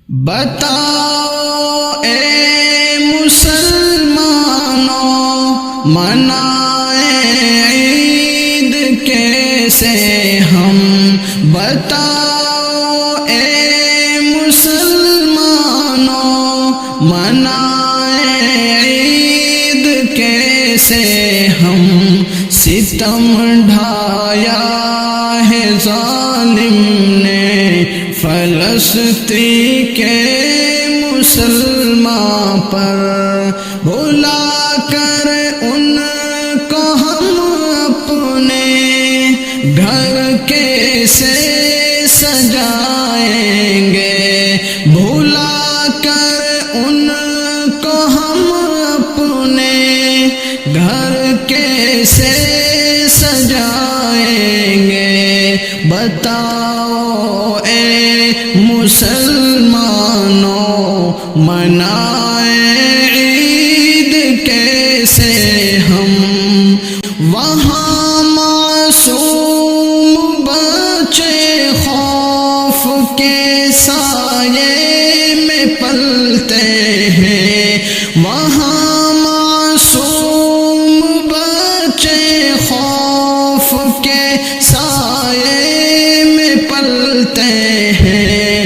بتاؤ اے مسلمانوں منائیں عید کیسے ہم، بتاؤ اے مسلمانوں منائیں عید کیسے ہم، ستم ڈھایا ہے ظالم نے فلسطین کے مسلمان پر، بلا کر ان کو ہم اپنے گھر کیسے سجائیں گے، بھلا کر ان کو ہم اپنے گھر کیسے سجائیں گے، بتاؤ اے مسلمانوں منائیں عید کیسے ہم، وہاں معصوم بچے خوف کے سائے میں پلتے ہیں، وہاں معصوم بچے خوف کے سائے میں پلتے ہیں،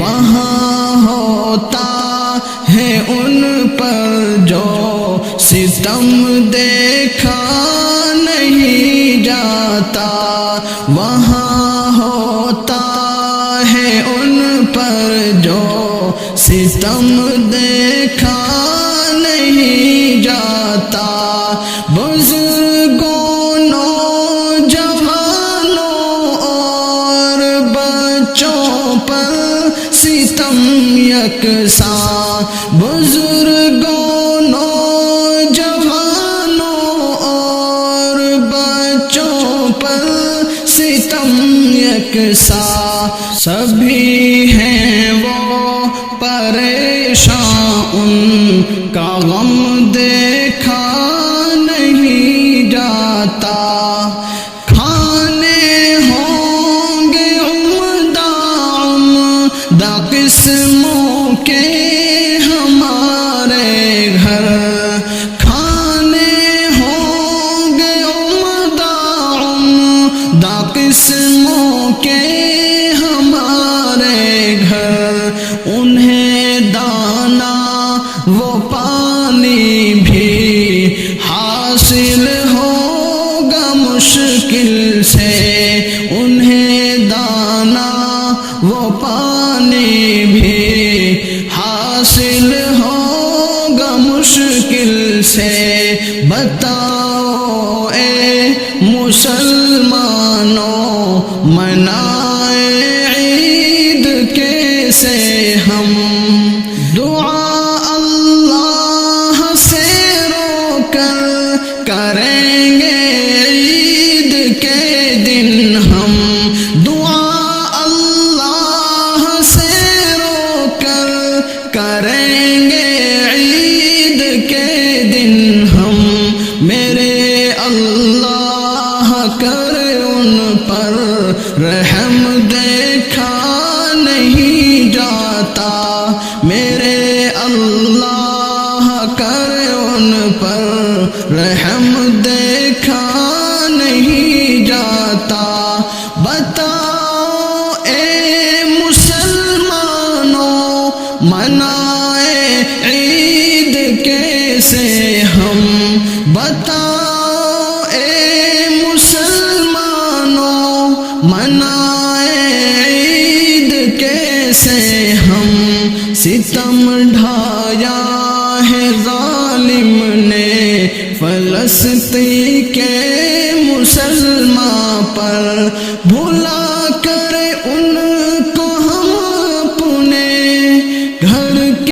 وہاں ہوتا ہے ان پر جو ستم دیکھا نہیں جاتا، وہاں ہوتا ہے ان پر جو ستم دیکھا نہیں جاتا، بزرگوں نوجوانوں اور بچوں پر ستم یکساں، بزرگوں نوجوانوں اور بچوں پر ستم یکساں، سبھی ہیں وہ پریشاں ان کا غم دیکھا نہیں جاتا، کھانے ہوں گے عمدہ قسموں کے ہمارے گھر، کھانے ہوں گے عمدہ قسموں کے ہمارے گھر، انہیں دانا وہ پانی بھی حاصل ہوگا مشکل سے، انہیں دانا وہ پانی بھی حاصل ہوگا مشکل سے، بتاؤ اے مسلمانوں منائیں عید کیسے ہم، دعا اللہ سے رو کر کریں گے عید کے دن ہم، دعا اللہ سے رو کر کریں گے عید کے دن ہم، میرے اللہ کر ان پر رحم دیکھا نہیں جاتا، میرے اللہ کر ان پر رحم دیکھا نہیں جاتا، بتاؤ اے مسلمانوں منائیں عید کیسے ہم، بتاؤ اے مسلمانوں منائیں عید کیسے ہم، ستم ڈھایا ہے ظالم نے فلسطین کے مسلمان پر، بھلا